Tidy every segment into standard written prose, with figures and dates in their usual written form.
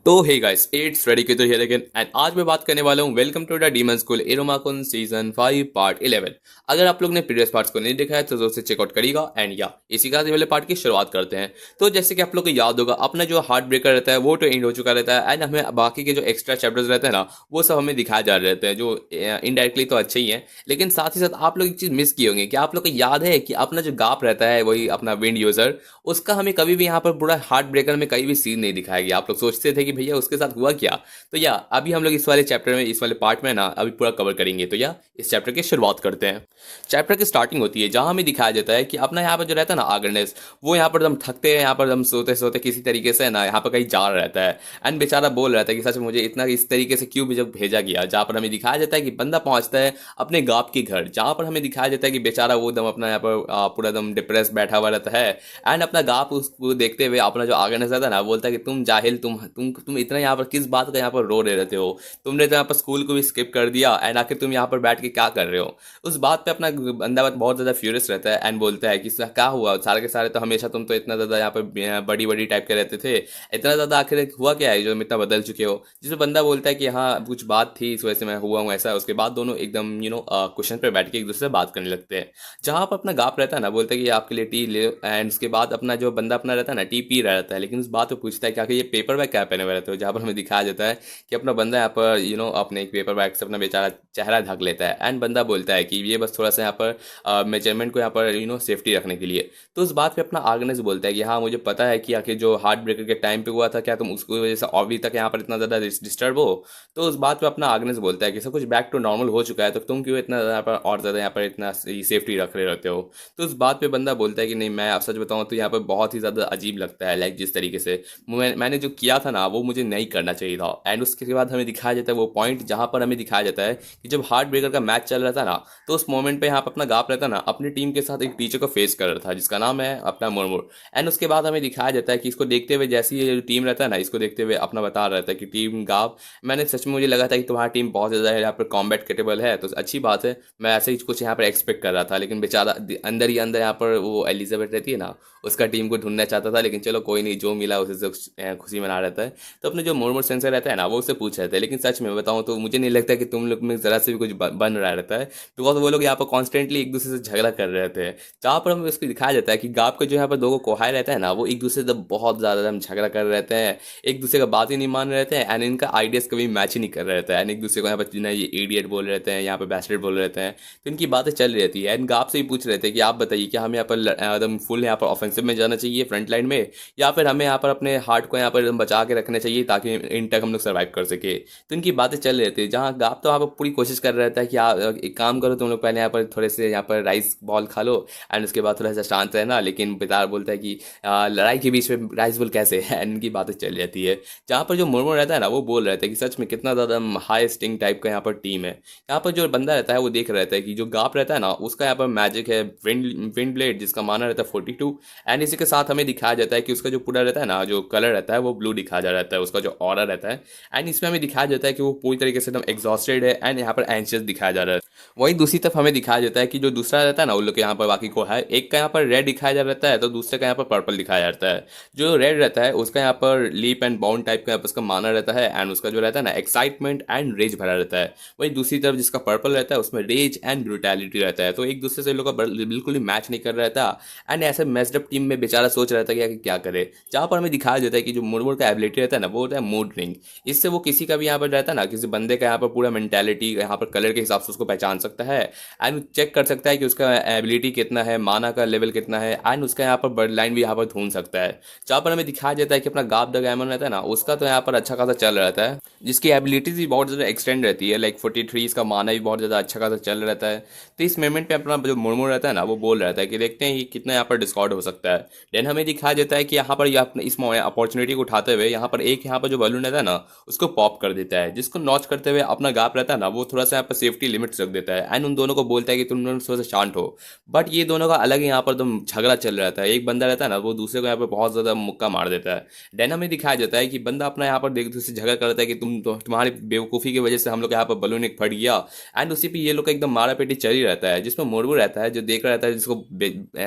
तो hey guys it's ready की तो हियर अगेन एंड आज मैं बात करने वाला हूँ welcome to the demon school एरोमाकुन सीजन 5 पार्ट 11। अगर आप लोग ने प्रीवियस पार्ट्स को नहीं देखा है तो जरूर से चेकआउट करिएगा एंड या इसी के साथ ये वाले पार्ट की शुरुआत करते हैं। तो जैसे कि आप लोग को याद होगा अपना जो हार्ट ब्रेकर रहता है वो तो एंड हो चुका रहता है एंड हमें बाकी के जो एक्स्ट्रा चैप्टर्स रहते हैं ना वो सब हमें दिखाए जा रहे रहते हैं जो इनडायरेक्टली तो अच्छे ही हैं, लेकिन साथ ही साथ आप लोग एक चीज़ मिस किए होंगे कि आप लोग को याद है कि अपना जो गाप रहता है वही अपना विंड यूजर, उसका हमें कभी भी यहाँ पर पूरा हार्ट ब्रेकर में कहीं भी सीन नहीं दिखाया गया। आप लोग सोचते थे कि भैया उसके साथ हुआ क्या। तो या अभी हम लोग इस वाले चैप्टर में इस वाले पार्ट में ना अभी पूरा कवर करेंगे। तो या इस चैप्टर की शुरुआत करते हैं। चैप्टर की स्टार्टिंग होती है जहां हमें दिखाया जाता है कि अपना यहाँ पर जो रहता है ना आगरनेस, वो यहाँ पर एकदम थकते हैं, यहाँ पर एकदम सोते सोते किसी तरीके से ना यहाँ पर कहीं जा रहा रहता है एंड बेचारा बोल रहा था कि सच में मुझे इतना इस तरीके से क्यों जब भेजा गया। जहाँ पर हमें दिखाया जाता है कि बंदा पहुंचता है अपने गाप के घर, जहाँ पर हमें दिखाया जाता है कि बेचारा वो एकदम अपना यहाँ पर पूरा एकदम डिप्रेस बैठा हुआ रहता है एंड अपना गाप उसको देखते हुए अपना जो आगे नजर था ना बोलता है कि तुम जाहिल, तुम इतना यहाँ पर किस बात का यहाँ पर रो रहे रहते हो। तुमने तो यहाँ पर स्कूल को भी स्किप कर दिया एंड आखिर तुम यहाँ पर बैठ के क्या कर रहे हो। उस बात पे अपना बंदा बहुत ज्यादा फ्यूरियस रहता है एंड बोलता है कि क्या हुआ, सारे के सारे तो हमेशा तुम तो इतना ज्यादा यहाँ पर बड़ी बड़ी टाइप के रहते थे, इतना ज्यादा आखिर हुआ क्या है जो तुम इतना बदल चुके हो। जिसमें बंदा बोलता है कि हाँ कुछ बात थी इस वजह से मैं हुआ हूँ ऐसा। उसके बाद दोनों एकदम क्वेश्चन पे बैठ के एक दूसरे से बात करने लगते हैं। जहाँ पर अपना गाप रहता है ना बोलता है कि आपके लिए टी ले एंड उसके बाद अपना जो बंदा अपना रहता है ना टी पी रहा रहता है, लेकिन उस बात पे पूछता है कि आखिर ये पेपर बैग क्या पहने हुए रहते हो। जहाँ पर हमें दिखाया जाता है कि अपना बंदा यहाँ पर अपने एक पेपर बैग से अपना बेचारा चेहरा ढक लेता है एंड बंदा बोलता है कि ये बस थोड़ा सा यहाँ पर मेजरमेंट को यहाँ पर सेफ्टी रखने के लिए। तो उस बात पे अपना आगनेस बोलता है कि हाँ मुझे पता है कि आखिर जो हार्ट ब्रेकर के टाइम पे हुआ था क्या तुम उसकी वजह से अभी तक यहाँ पर इतना ज़्यादा डिस्टर्ब हो। तो उस बात पे अपना आगनेस बोलता है कि सब कुछ बैक टू नॉर्मल हो चुका है तो तुम क्यों इतना यहाँ पर और ज़्यादा यहाँ पर इतना सेफ्टी रख रहे रहते हो। तो उस बात पे बंदा बोलता है कि नहीं मैं आप सच बताऊँ तो यहाँ पर बहुत ही ज़्यादा अजीब लगता है, लाइक जिस तरीके से मैंने जो किया था ना वो मुझे नहीं करना चाहिए था। एंड उसके बाद हमें दिखाया जाता है वो पॉइंट जहाँ पर हमें दिखाया जाता है कि जब हार्ट ब्रेकर का मैच चल रहा था ना तो उस मोमेंट पे यहाँ पर अपना गाप रहता ना अपनी टीम के साथ एक टीचर को फेस कर रहा था जिसका नाम है अपना मुर्मुर। एंड उसके बाद हमें दिखाया जाता है कि इसको देखते हुए जैसी ये टीम रहता है ना इसको देखते हुए अपना बता रहा था कि टीम गाप, मैंने सच में मुझे लगा था कि तुम्हारी टीम बहुत ज़्यादा यहाँ पर कॉम्बैट कैपेबल है तो अच्छी बात है, मैं ऐसे ही कुछ यहाँ पर एक्सपेक्ट कर रहा था। लेकिन बेचारा अंदर ही अंदर यहाँ पर वो एलिजाबेथ रहती है ना उसका टीम को ढूंढना चाहता था, लेकिन चलो कोई नहीं जो मिला उसे से खुशी मना रहता है। तो अपने जो मुर्मुर सेंसर रहता है ना वो उससे पूछ रहे थे, लेकिन सच में बताऊँ तो मुझे नहीं लगता कि तुम लोग में ज़रा से भी कुछ बन रहा रहता है बिकॉज वो लोग यहाँ पर कॉन्स्टेंटली एक दूसरे से झगड़ा कर रहे थे। जहाँ पर हमें उसको दिखाया जाता है कि गाप का जो यहाँ पर दो कोहाय रहता है ना वो एक दूसरे से बहुत ज़्यादा हम झगड़ा कर रहे रहते हैं, एक दूसरे का बात ही नहीं मान रहे रहते हैं एंड इनका आइडियाज़ कभी मैच ही नहीं कर रहे रहता है एंड एक दूसरे को यहाँ पर ये इडियट बोल रहे रहते हैं, यहाँ पर बैचलर बोल रहे रहते हैं। तो इनकी बातें चल रही रहती है एंड गाप से ही पूछ रहे थे कि आप बताइए क्या हमें यहाँ पर एकदम फुल यहाँ पर ऑफेंसिव में जाना चाहिए फ्रंट लाइन में, या फिर हमें यहाँ पर अपने हार्ट को यहाँ पर एकदम बचा के रखना चाहिए ताकि इन तक हम लोग सर्वाइव कर सके। तो इनकी बातें चल रही थी जहाँ गाप तो यहाँ पर पूरी कोशिश कर रहा था कि आप एक काम करो तुम लोग पहले यहाँ पर थोड़े से यहाँ पर राइस बॉल खा लो एंड उसके बाद थोड़ा सा शांत रहना। लेकिन पितार बोलता है कि लड़ाई के बीच में राइस बॉल कैसे है एंड इनकी बातें चल जाती है। जहाँ पर जो मुर्मुर रहता है ना वो बोल रहे थे कि सच में कितना ज़्यादा हाई स्टिंग टाइप का यहाँ पर टीम है। यहाँ पर जो बंदा रहता है वो देख रहा है कि जो गाप रहता है ना उसका यहाँ पर मैजिक है विंड ब्लेड जिसका माना रहता है 42 एंड इसी के साथ हमें दिखाया जाता है कि उसका जो पूरा रहता है ना जो कलर रहता है वो ब्लू दिखाया जा रहता है, उसका जो ऑरा रहता है। एंड इसमें हमें दिखाया जाता है कि वो पूरी तरीके से एकदम एग्जॉस्टेड है एंड यहाँ पर एंशियस दिखाया जा रहा है। वहीं दूसरी तरफ हमें दिखाया जाता है कि जो दूसरा रहता है ना उन लोग के यहाँ पर बाकी को है, एक का यहाँ पर रेड दिखाया जा रहता है तो दूसरे का यहाँ पर पर्पल दिखाया जाता है। जो रेड रहता है उसका यहाँ पर लीप एंड बाउंड टाइप का उसका माना रहता है एंड उसका जो रहता है ना एक्साइटमेंट एंड रेज भरा रहता है। वहीं दूसरी तरफ जिसका पर्पल रहता है उसमें रेज एंड ब्रूटैलिटी रहता है। तो एक दूसरे से लोग का बिल्कुल ही मैच नहीं कर रहा था एंड ऐसे मैचडअप टीम में बेचारा सोच रहा था कि क्या करे। जहाँ पर हमें दिखाया जाता है कि जो मुर्मुर का एबिलिटी रहता है ना वो होता है मूड रिंग। इससे वो किसी का भी यहाँ पर रहता है ना किसी बंदे का यहाँ पर पूरा मेंटेलिटी यहाँ पर कलर के हिसाब से उसको पहचान सकता है एंड चेक कर सकता है कि उसका एबिलिटी कितना है, माना का लेवल कितना है एंड उसका यहाँ पर बर्ड लाइन भी यहाँ पर ढूंढ सकता है। जहाँ पर हमें दिखाया जाता है कि अपना गाप द गैमन रहता है ना उसका तो यहाँ पर अच्छा खासा चल रहता है, जिसकी एबिलिटीज भी बहुत ज़्यादा एक्सटेंड रहती है, लाइक 43 इसका माना भी बहुत ज़्यादा अच्छा खासा चल रहता है। तो इस मोमेंट पे अपना जो मुर्मुर रहता है ना वो बोल रहता है कि देखते हैं कि कितना यहाँ पर डिस्कॉर्ड हो सकता है। देन हमें दिखाया जाता है कि यहाँ पर इस अपॉर्चुनिटी को उठाते हुए यहाँ पर यहाँ पर जो बलून रहता है ना उसको पॉप कर देता है, जिसको नॉच करते हुए अपना गाप रहता है ना वो थोड़ा सा यहाँ पर सेफ्टी लिमिट्स रख देता है एंड उन दोनों को बोलता है कि तुम दोनों थोड़ा सा शांत हो। बट ये दोनों का अलग ही यहाँ पर एकदम झगड़ा चल रहा था। एक बंदा रहता है ना वो दूसरे को यहाँ पर बहुत ज़्यादा मुक्का मार देता है। देन हमें दिखाया जाता है कि बंदा अपना यहाँ पर देख दूसरे झगड़ा करता है कि तुम्हारी बेवकूफ़ी की वजह से हम लोग यहाँ पर बलून एक फट गया एंड उसी पे ये लोग का एकदम मारा पेटी चल ही रहता है। जिसमें मुर्मू रहता है जो देख रहा रहता है जिसको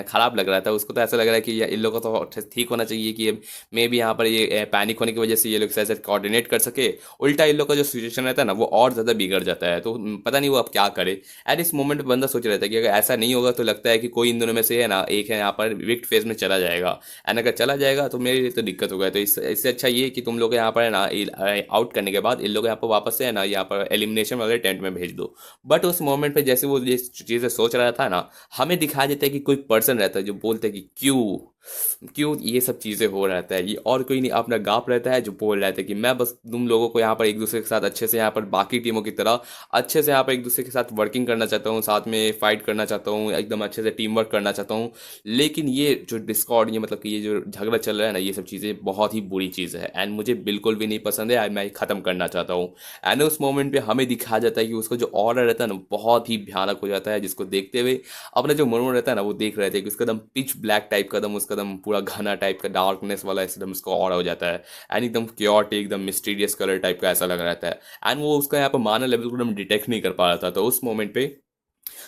खराब लग रहा था, उसको तो ऐसा लग रहा है कि इन लोगों को तो ठीक होना चाहिए कि मे भी यहाँ पर ये पैनिक होने करने की वजह से ये लोग शायद कोऑर्डिनेट कर सके, उल्टा इन लोग का जो सिचुएशन रहता है ना वो और ज़्यादा बिगड़ जाता है। तो पता नहीं वो अब क्या करे। एट इस मोमेंट पे बंदा सोच रहता है कि अगर ऐसा नहीं होगा तो लगता है कि कोई इन दोनों में से है ना एक है यहाँ पर विक्ट फेज में चला जाएगा। एंड अगर चला जाएगा तो मेरे लिए तो दिक्कत होगा। तो इससे अच्छा ये है कि तुम लोग यहाँ पर है ना आउट करने के बाद इन लोग यहाँ पर वापस से है ना यहाँ पर एलिमिनेशन वाले टेंट में भेज दो। बट उस मोमेंट पे जैसे वो ये चीज़ें सोच रहा था ना, हमें दिखाया देता है कि कोई पर्सन रहता है जो बोलता है कि क्यों क्यों ये सब चीज़ें हो रहता है। ये और कोई नहीं अपना गाप रहता है जो बोल रहता है कि मैं बस तुम लोगों को यहाँ पर एक दूसरे के साथ अच्छे से यहाँ पर बाकी टीमों की तरह अच्छे से यहाँ पर एक दूसरे के साथ वर्किंग करना चाहता हूँ, साथ में फाइट करना चाहता हूँ, एकदम अच्छे से टीम वर्क करना चाहता हूँ। लेकिन ये जो डिस्कॉर्ड, ये मतलब कि ये जो झगड़ा चल रहा है ना, ये सब चीज़ें बहुत ही बुरी चीज़ है एंड मुझे बिल्कुल भी नहीं पसंद है। मैं ख़त्म करना चाहता हूँ। एंड उस मोमेंट पे हमें दिखाया जाता है कि उसका जो ऑर्डर रहता है ना बहुत ही भयानक हो जाता है, जिसको देखते हुए अपना जो मुर्मू रहता है ना वो देख रहे थे कि उसका एकदम पिच ब्लैक टाइप का एकदम उसका एकदम पूरा घना टाइप का डार्कनेस वाला एकदम उसका ऑरा हो जाता है। एंड एकदम क्योट एकदम मिस्टीरियस कलर टाइप का ऐसा लग रहा था। एंड वो उसका यहाँ पर माना लेवल को एकदम डिटेक्ट नहीं कर पा रहा था। तो उस मोमेंट पे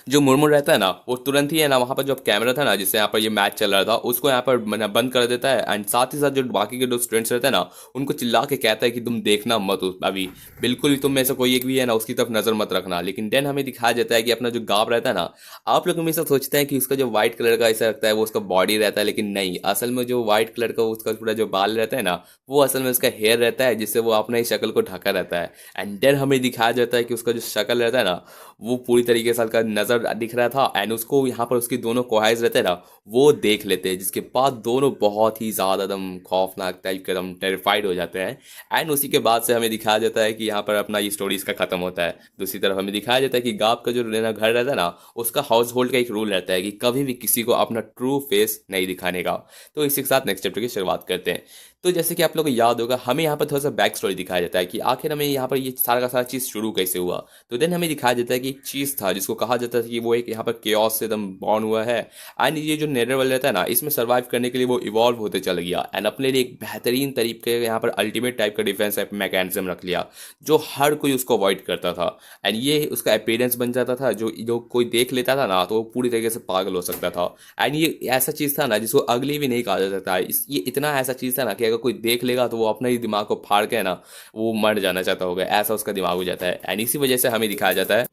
जो मुर्मुर रहता है ना वो तुरंत ही है ना वहाँ पर जो कैमरा था ना जिससे यहाँ पर ये मैच चल रहा था उसको यहाँ पर बंद कर देता है। एंड साथ ही साथ जो बाकी के दो स्टूडेंट्स रहते हैं ना उनको चिल्ला के कहता है कि तुम देखना मत अभी बिल्कुल भी, तुम में से कोई एक भी है ना उसकी तरफ नजर मत रखना। लेकिन देन हमें दिखाया जाता है कि अपना जो गाँव रहता है ना, आप लोग हमेशा सोचते हैं कि उसका जो व्हाइट कलर का ऐसा लगता है वो उसका बॉडी रहता है, लेकिन नहीं, असल में जो व्हाइट कलर का उसका पूरा जो बाल रहता है ना वो असल में उसका हेयर रहता है, जिससे वो अपना ही शक्ल को ढका रहता है। एंड देन हमें दिखाया जाता है कि उसका जो शक्ल रहता है ना वो पूरी तरीके से हल्का नजर दिख रहा था। एंड उसको यहाँ पर उसकी दोनों कोहाइज रहते हैं ना वो देख लेते हैं, जिसके बाद दोनों बहुत ही ज़्यादा एकदम खौफनाक टाइप के एकदम टेरिफाइड हो जाते हैं। एंड उसी के बाद से हमें दिखाया जाता है कि यहाँ पर अपना ये स्टोरी इसका खत्म होता है। दूसरी तरफ हमें दिखाया जाता है कि गाँव का जो लेना घर रहता है ना उसका हाउस होल्ड का एक रूल रहता है कि कभी भी किसी को अपना ट्रू फेस नहीं दिखाने का। तो इसी के साथ नेक्स्ट चैप्टर की शुरुआत करते हैं। तो जैसे कि आप लोगों को याद होगा हमें यहाँ पर थोड़ा सा बैक स्टोरी दिखाया जाता है कि आखिर हमें यहाँ पर ये सारा का सारा चीज़ शुरू कैसे हुआ। तो देन हमें दिखाया जाता है कि एक चीज़ था जिसको कहा जाता है कि वो एक यहाँ पर केओस से एकदम बॉर्न हुआ है। एंड ये जो नेदर वर्ल्ड रहता है ना इसमें सर्वाइव करने के लिए वो इवॉल्व होते चल गया एंड अपने लिए एक बेहतरीन तरीके का यहाँ पर अल्टीमेट टाइप का डिफेंस मैकेनिज्म रख लिया जो हर कोई उसको अवॉइड करता था। एंड ये उसका अपीयरेंस बन जाता था, जो जो कोई देख लेता था ना तो वो पूरी तरीके से पागल हो सकता था। एंड ये ऐसा चीज़ था ना जिसको अगली भी नहीं कहा जा सकता। ये इतना ऐसा चीज़ था ना कि अगर कोई देख लेगा तो वो अपना ही दिमाग को फाड़ के ना वो मर जाना चाहता होगा, ऐसा उसका दिमाग हो जाता है। एंड इसी वजह से हमें दिखाया जाता है,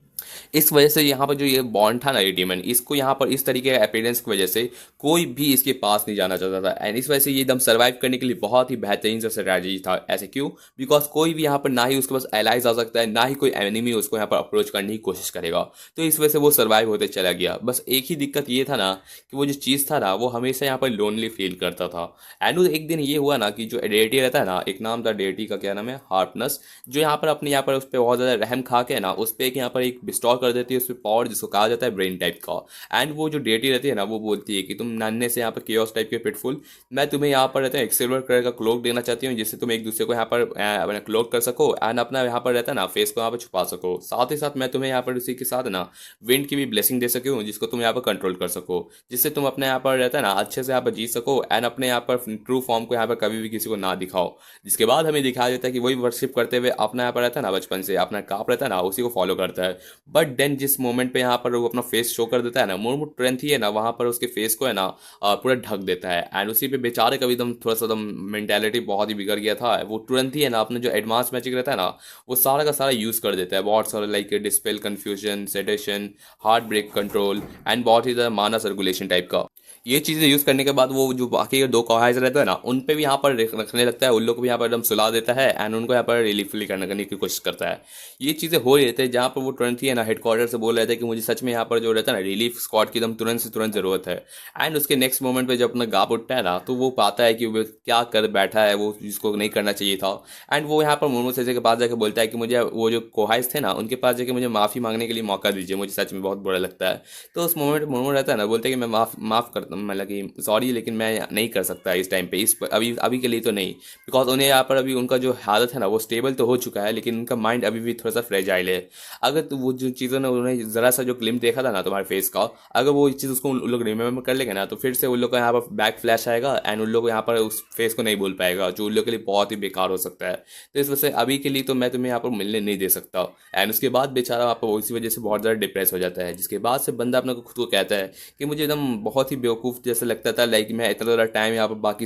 इस वजह से यहाँ पर जो ये बॉन्ड था ना ये डीमन, इसको यहाँ पर इस तरीके का अपीयरेंस की वजह से कोई भी इसके पास नहीं जाना चाहता था। एंड इस वजह से ये एकदम सर्वाइव करने के लिए बहुत ही बेहतरीन सा स्ट्रैटेजी था। ऐसे क्यों? बिकॉज कोई भी यहाँ पर ना ही उसके पास एलाइज आ सकता है, ना ही कोई एनिमी उसको यहाँ पर अप्रोच करने की कोशिश करेगा। तो इस वजह से वो सर्वाइव होते चला गया। बस एक ही दिक्कत ये था ना कि वो जो चीज़ था ना वो हमेशा यहाँ पर लोनली फील करता था। एंड एक दिन ये हुआ ना कि जो डेटी रहता है ना, एक नाम था डेटी का, क्या नाम है, हार्पनस, जो यहाँ पर अपने यहाँ पर उस पर बहुत ज़्यादा रहम खा के ना उस पर एक यहाँ पर एक बिस्टॉर कर देती है उस पर पावर, जिसको कहा जाता है ब्रेन टाइप का। एंड वो जो डेटी रहती है ना वो बोलती है कि तुम नन्हे से यहाँ पर केओस टाइप के पिटफुल, मैं तुम्हें यहाँ पर रहता है एक सिल्वर कलर का क्लोक देना चाहती हूँ जिससे तुम एक दूसरे को यहाँ पर क्लोक कर सको एंड अपना यहाँ पर रहता है ना फेस को यहाँ पर छुपा सको। साथ ही साथ मैं तुम्हें यहाँ पर उसी के साथ ना विंड की भी ब्लेसिंग दे सकी हूँ जिसको तुम यहाँ पर कंट्रोल कर सको, जिससे तुम अपने यहाँ पर रहता है ना अच्छे से यहाँ पर जी सको एंड अपने यहाँ पर ट्रू फॉर्म को यहाँ पर कभी भी किसी को ना दिखाओ। जिसके बाद हमें दिखाया जाता है कि वही वर्शिप करते हुए अपना यहाँ पर रहता है ना बचपन से अपना काप रहता है ना उसी को फॉलो करता है। बट देन जिस मोमेंट पे यहाँ पर वो अपना फेस शो कर देता है ना, मुर्मू तुरंत ही है ना वहाँ पर उसके फेस को है ना पूरा ढक देता है। एंड उसी पे बेचारे का भी एकदम थोड़ा सा एकदम मेंटेलिटी बहुत ही बिगड़ गया था। वो तुरंत ही है ना अपने जो एडवांस मैजिक रहता है ना वो सारा का सारा यूज़ कर देता है, बहुत सारा like dispel confusion, sedation, heart break control and बहुत ही ज़्यादा माना सर्कुलेशन टाइप का। ये चीज़ें यूज़ करने के बाद वो जो बाकी के दो कॉहाइज रहते हैं ना उन पे भी यहाँ पर रखने लगता है, उन लोग को भी यहाँ पर एकदम सुला देता है एंड उनको यहाँ पर रिलीफली करने की कोशिश करता है। ये चीज़ें हो रही रहती है जहाँ पर वो तुरंत ही है ना हेडक्वार्टर से बोल रहे थे कि मुझे सच में यहाँ पर जो रहता है ना रिलीफ स्क्वाड की एकदम तुरंत से तुरंत ज़रूरत है। एंड उसके नेक्स्ट मोमेंट पे जब अपना गाप उठता है ना तो वो पाता है कि वो क्या कर बैठा है, वो जिसको नहीं करना चाहिए था। एंड वो यहाँ पर मुर्मू सेजे के पास जाकर बोलता है कि मुझे वो जो कोहाइज थे ना उनके पास जाकर मुझे माफ़ी मांगने के लिए मौका दीजिए, मुझे सच में बहुत बुरा लगता है। तो उस मोमेंट मुर्मू रहता है ना बोलते हैं कि मैं माफ़ करता हूँ, मतलब कि सॉरी लेकिन मैं नहीं कर सकता इस टाइम पे, इस अभी अभी के लिए तो नहीं। बिकॉज उन्हें यहाँ पर अभी उनका जो हालत है ना वो स्टेबल तो हो चुका है लेकिन उनका माइंड अभी भी थोड़ा सा फ्रेजाइल है। अगर तो वो जो चीज़ों ने उन्होंने ज़रा सा जो ग्लिम्प देखा था ना तुम्हारे फेस का, अगर वो चीज़ उसको उन लोग रिमेम्बर कर लेंगे ना तो फिर से उन लोग का यहाँ पर बैक फ्लैश आएगा एंड उन लोग यहाँ पर उस फेस को नहीं बोल पाएगा, जो उन लोग के लिए बहुत ही बेकार हो सकता है। तो इस वजह से अभी के लिए तो मैं तुम्हें यहाँ पर मिलने नहीं दे सकता। एंड उसके बाद बेचारा आप उसी वजह से बहुत ज़्यादा डिप्रेस हो जाता है, जिसके बाद से बंदा अपने को खुद को कहता है कि मुझे एकदम बहुत ही बेवकूफ़ जैसे लगता था, लाइक मैं इतना ज़्यादा टाइम यहाँ पर बाकी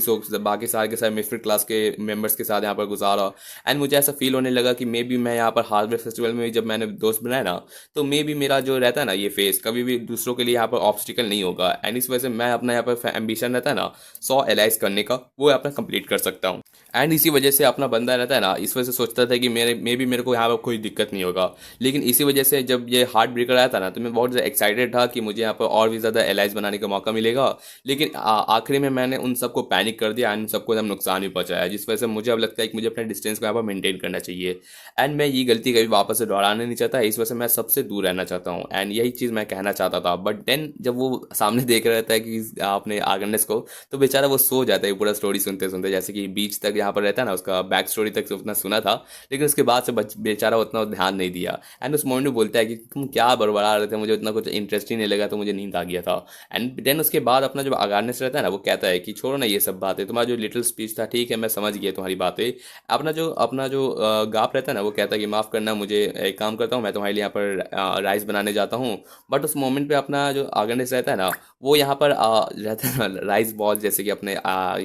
सारे के सारे मिस्टर क्लास के मेंबर्स के साथ यहाँ पर गुजारा। एंड मुझे ऐसा फील होने लगा कि मे बी मैं यहाँ पर हार्डवेयर फेस्टिवल में भी जब मैंने दोस्त बनाया ना, तो मे बी मेरा जो रहता है ना ये फेस कभी भी दूसरों के लिए यहाँ पर ऑब्स्टिकल नहीं होगा। एंड इस वजह से मैं अपना यहाँ पर एम्बिशन रहता है ना 100 एलाइज करने का, वो अपना कंप्लीट कर सकता हूँ। एंड इसी वजह से अपना बंदा रहता है ना, इस वजह से सोचता था कि मेरे को यहाँ पर कोई दिक्कत नहीं होगा। लेकिन इसी वजह से जब ये हार्ट ब्रेकर आया था ना, तो मैं बहुत ज़्यादा एक्साइटेड था कि मुझे यहाँ पर और भी ज़्यादा एलाइज बनाने का मौका मिलेगा। लेकिन आखिरी में मैंने उन सबको पैनिक कर दिया एंड उन सबको एकदम नुकसान भी पहुंचाया, जिस वजह से मुझे अब लगता है कि मुझे अपने डिस्टेंस को यहाँ पर मेंटेन करना चाहिए। एंड मैं ये गलती कभी वापस से दोहराना नहीं चाहता, इस वजह से मैं सबसे दूर रहना चाहता हूँ। एंड यही चीज़ मैं कहना चाहता था। बट देन जब वो सामने देख रहा रहता है कि आपने आगरनेस को, तो बेचारा वो सो जाता है पूरा स्टोरी सुनते सुनते। जैसे कि बीच तक यहाँ पर रहता है ना, उसका बैक स्टोरी तक उतना सुना था, लेकिन उसके बाद से बेचारा उतना ध्यान नहीं दिया। एंड उस मोमेंट में बोलता है कि तुम क्या बड़बड़ा रहे थे, मुझे उतना कुछ इंटरेस्ट ही नहीं लगा, तो मुझे नींद आ गया था। एंड देन उसके बाद अपना जो अवेयरनेस रहता है ना, वो कहता है कि छोड़ो ना ये सब बातें, तुम्हारा जो लिटिल स्पीच था ठीक है, मैं समझ गया तुम्हारी बातें। अपना जो गाप रहता है ना, वो कहता है कि माफ़ करना, मुझे एक काम करता हूँ, मैं तुम्हारे लिए यहाँ पर राइस बनाने जाता हूँ। बट उस मोमेंट पे अपना जो अवेयरनेस रहता है ना, वो यहाँ पर रहता है ना राइस बॉल, जैसे कि अपने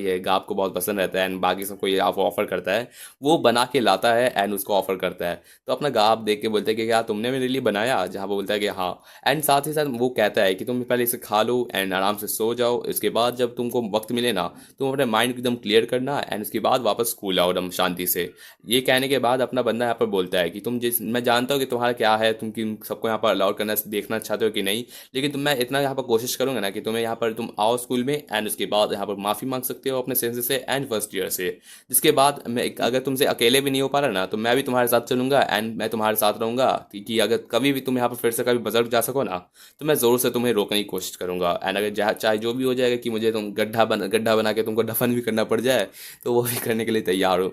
ये गाप को बहुत पसंद रहता है एंड बाकी सबको ये ऑफर करता है, वो बना के लाता है एंड उसको ऑफर करता है। तो अपना गाप देख के बोलते हैं कि क्या तुमने मेरे लिए बनाया, जहाँ वो बोलता है कि हाँ। एंड साथ ही साथ वो कहता है कि तुम पहले इसे खा लो एंड आराम से सो जाओ, इसके बाद जब तुमको वक्त मिले ना, तुम अपने माइंड को एकदम क्लियर करना एंड उसके बाद वापस स्कूल आओ एकदम शांति से। ये कहने के बाद अपना बंदा यहाँ पर बोलता है कि मैं जानता हूँ कि तुम्हारा क्या है, तुम कि सबको यहाँ पर अलाउड करना देखना चाहते हो कि नहीं, लेकिन मैं इतना यहाँ पर कोशिश करूंगा ना कि तुम्हें यहाँ पर तुम आओ स्कूल में एंड उसके बाद यहाँ पर माफ़ी मांग सकते हो अपने सेंसेस से एंड फर्स्ट ईयर से। जिसके बाद मैं अगर तुमसे अकेले भी नहीं हो पा रहा ना, तो मैं भी तुम्हारे साथ चलूंगा एंड मैं तुम्हारे साथ रहूंगा कि अगर कभी भी तुम यहाँ पर फिर से कभी बजर्ग जा सको ना, तो मैं ज़रूर से तुम्हें रोकने की कोशिश करूंगा। एंड अगर चाहे जो भी हो जाएगा कि मुझे तुम गड्ढा बना के तुमको दफन भी करना पड़ जाए, तो वो भी करने के लिए तैयार हो।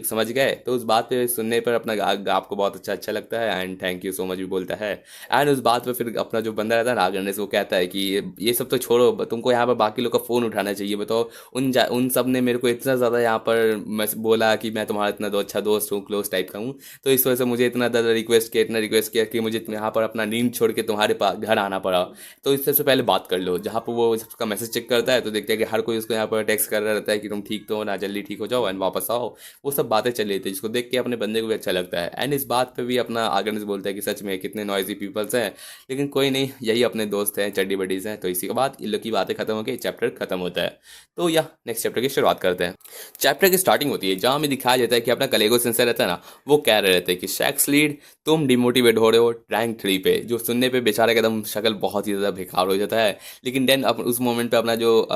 समझ गए? तो उस बात पे सुनने पर अपना आपको बहुत अच्छा लगता है and thank you so much भी बोलता है। एंड उस बात पे फिर अपना जो बंदा रहता है ना आगरनेस, वो कहता है कि ये सब तो छोड़ो, तुमको यहाँ पर बाकी लोग का फ़ोन उठाना चाहिए। बताओ, उन सब ने मेरे को इतना ज़्यादा यहाँ पर बोला कि मैं तुम्हारा इतना अच्छा दोस्त हूँ, क्लोज टाइप का हूँ, तो इस वजह से मुझे इतना ज़्यादा रिक्वेस्ट किया कि मुझे यहाँ पर अपना नींद छोड़ के तुम्हारे पास घर आना पड़ा। तो इस सबसे पहले बात कर लो। जहाँ पर वो सबका मैसेज चेक करता है, तो देखते हैं कि हर कोई उसको यहाँ पर टेक्स्ट कर रहा रहता है कि तुम ठीक तो हो ना, जल्दी ठीक हो जाओ एंड वापस आओ। वो सब बातें चल रही थी, जिसको देख के अपने बंदे को भी अच्छा लगता है। एंड इस बात पे भी अपना आगरनेस बोलता है कि सच में कितने नॉइजी पीपल्स हैं, लेकिन कोई नहीं, यही अपने दोस्त हैं, चड्डी बडीज हैं। तो इसी के बाद इन लोग की बातें खत्म होकर चैप्टर खत्म होता है। तो या नेक्स्ट चैप्टर की शुरुआत करते हैं। चैप्टर की स्टार्टिंग होती है जहाँ हमें दिखाया जाता है कि अपना कलेगो सेंसर रहता है ना, वो कह रहे रहते हैं कि शैक्स लीड, तुम डिमोटिवेट हो रहे हो रैंक 3 पे, जो सुनने पे बेचारे का एकदम शक्ल बहुत ही ज़्यादा बेकार हो जाता है। लेकिन देन उस मोमेंट पे अपना जो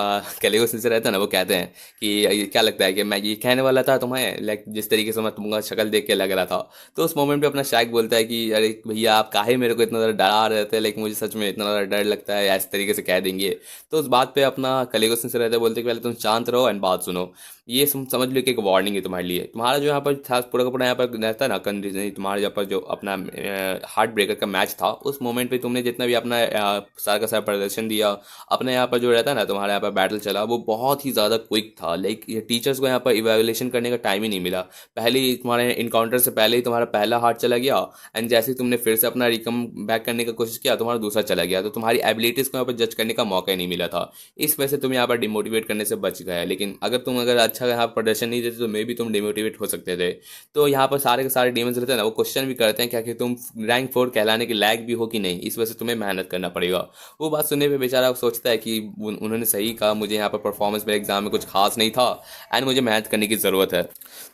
कलेगो सेंसर रहता है ना, वो कहते हैं कि ये क्या लगता है कि मैं ये कहने वाला था तुम्हें, लाइक जिस तरीके से मैं तुमका शक्ल देख के लग रहा था। तो उस मोमेंट पे अपना शैक बोलता है कि अरे भैया आप काहे मेरे को इतना ज़्यादा डरा रहे थे, लाइक मुझे सच में इतना ज़्यादा डर लगता है, इस तरीके से कह देंगे। तो उस बात पे अपना कलेगो सेंसर रहता है, बोलते कि पहले तुम शांत रहो एंड बात सुनो। ये समझ लो कि एक वार्निंग है तुम्हारे लिए। तुम्हारा जो यहाँ पर था पूरा का पूरा यहाँ पर रहता है ना कंडीशन, तुम्हारे यहाँ पर जो अपना हार्ट ब्रेकर का मैच था, उस मोमेंट पे तुमने जितना भी अपना सारा का सारा प्रदर्शन दिया, अपने यहाँ पर जो रहता है ना तुम्हारे यहाँ पर बैटल चला, वो बहुत ही ज़्यादा क्विक था। लाइक टीचर्स को यहाँ पर इवेल्युएशन करने का टाइम ही नहीं मिला। पहले ही तुम्हारे इनकाउंटर से पहले ही तुम्हारा पहला हार्ट चला गया एंड जैसे ही तुमने फिर से अपना रिकम बैक करने का कोशिश किया, तुम्हारा दूसरा चला गया। तो तुम्हारी एबिलिटीज़ को यहाँ पर जज करने का मौका ही नहीं मिला था। इस वजह से तुम यहाँ पर डिमोटिवेट करने से बच गए। लेकिन अगर अच्छा यहाँ प्रदर्शन नहीं देते, तो मे भी तुम डिमोटिवेट हो सकते थे। तो यहाँ पर सारे के सारे डीमंस रहते हैं ना, वो क्वेश्चन भी करते हैं क्या कि तुम रैंक 4 कहलाने के लायक भी हो कि नहीं। इस वजह से तुम्हें मेहनत करना पड़ेगा। वो बात सुनने पे बेचारा सोचता है कि उन्होंने सही कहा, मुझे यहाँ पर परफॉर्मेंस मेरे एग्जाम में कुछ खास नहीं था एंड मुझे मेहनत करने की ज़रूरत है।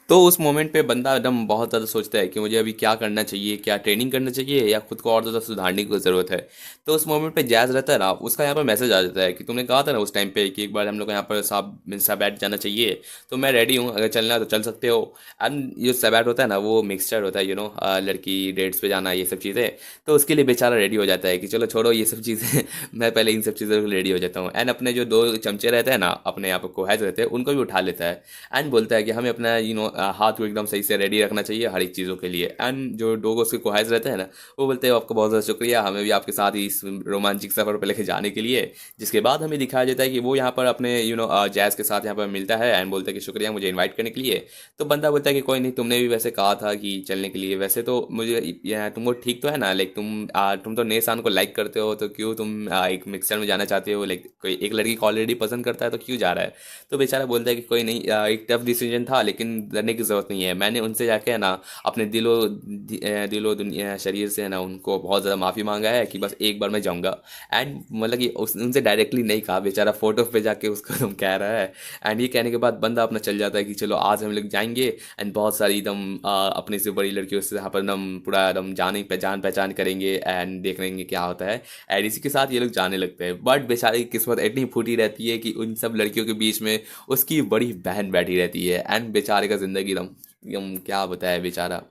तो उस मोमेंट पे बंदा एकदम बहुत ज़्यादा सोचता है कि मुझे अभी क्या करना चाहिए, क्या ट्रेनिंग करना चाहिए या खुद को और ज़्यादा सुधारने की ज़रूरत है। तो उस मोमेंट पे जैज़ रहता है ना, उसका यहाँ पर मैसेज आ जाता है कि तुमने कहा था ना उस टाइम पे कि एक बार हम लोग यहाँ पर सबैट जाना चाहिए, तो मैं रेडी हूँ, अगर चलना है तो चल सकते हो। एंड जो सबैट होता है ना, वो मिक्सचर होता है, लड़की डेट्स पे जाना, ये सब चीज़ें। तो उसके लिए बेचारा रेडी हो जाता है कि चलो छोड़ो ये सब चीज़ें मैं पहले इन सब चीज़ों को रेडी हो जाता हूँ। एंड अपने जो 2 चमचे रहते हैं ना, अपने यहाँ पर कोहैज रहते हैं, उनको भी उठा लेता है एंड बोलता है कि हमें अपना हाथ को एकदम सही से रेडी रखना चाहिए हर एक चीज़ों के लिए। एंड जो डोगो उसके कोहाइज रहते हैं ना, वो बोलते हैं आपका बहुत ज़्यादा शुक्रिया, हमें भी आपके साथ ही इस रोमांचिक सफ़र पर लेके जाने के लिए। जिसके बाद हमें दिखाया जाता है कि वो यहाँ पर अपने जैज़ के साथ यहाँ पर मिलता है एंड बोलता है कि शुक्रिया मुझे इन्वाइट करने के लिए। तो बंदा बोलता है कि कोई नहीं, तुमने भी वैसे कहा था कि चलने के लिए, वैसे तो मुझे तुमको ठीक तो है ना, लाइक तुम तो नेसान को लाइक करते हो, तो क्यों तुम एक मिक्सर में जाना चाहते हो, लाइक कोई एक लड़की को ऑलरेडी पसंद करता है तो क्यों जा रहा है। तो बेचारा बोलता है कि कोई नहीं, एक टफ डिसीजन था लेकिन डरने की ज़रूरत नहीं है, मैंने उनसे जाके है ना अपने दिलो दुनिया शरीर से है ना उनको बहुत ज़्यादा माफ़ी मांगा है कि बस एक बार मैं जाऊँगा। एंड मतलब कि उनसे डायरेक्टली नहीं कहा, बेचारा फोटो पे जाके उसको तुम कह रहा है। एंड ये कहने के बाद बंदा अपना चल जाता है कि चलो आज हम लोग जाएंगे एंड बहुत सारी एकदम अपने से बड़ी लड़कियों से यहाँ पर एकदम पूरा एकदम जान पहचान करेंगे एंड देख लेंगे क्या होता है। एंड इसी के साथ ये लोग जाने लगते हैं। बट बेचारे की किस्मत इतनी फूटी रहती है कि उन सब लड़कियों के बीच में उसकी बड़ी बहन बैठी रहती है। एंड बेचारे का ज़िंदगी एकदम एकदम क्या बताया, बेचारा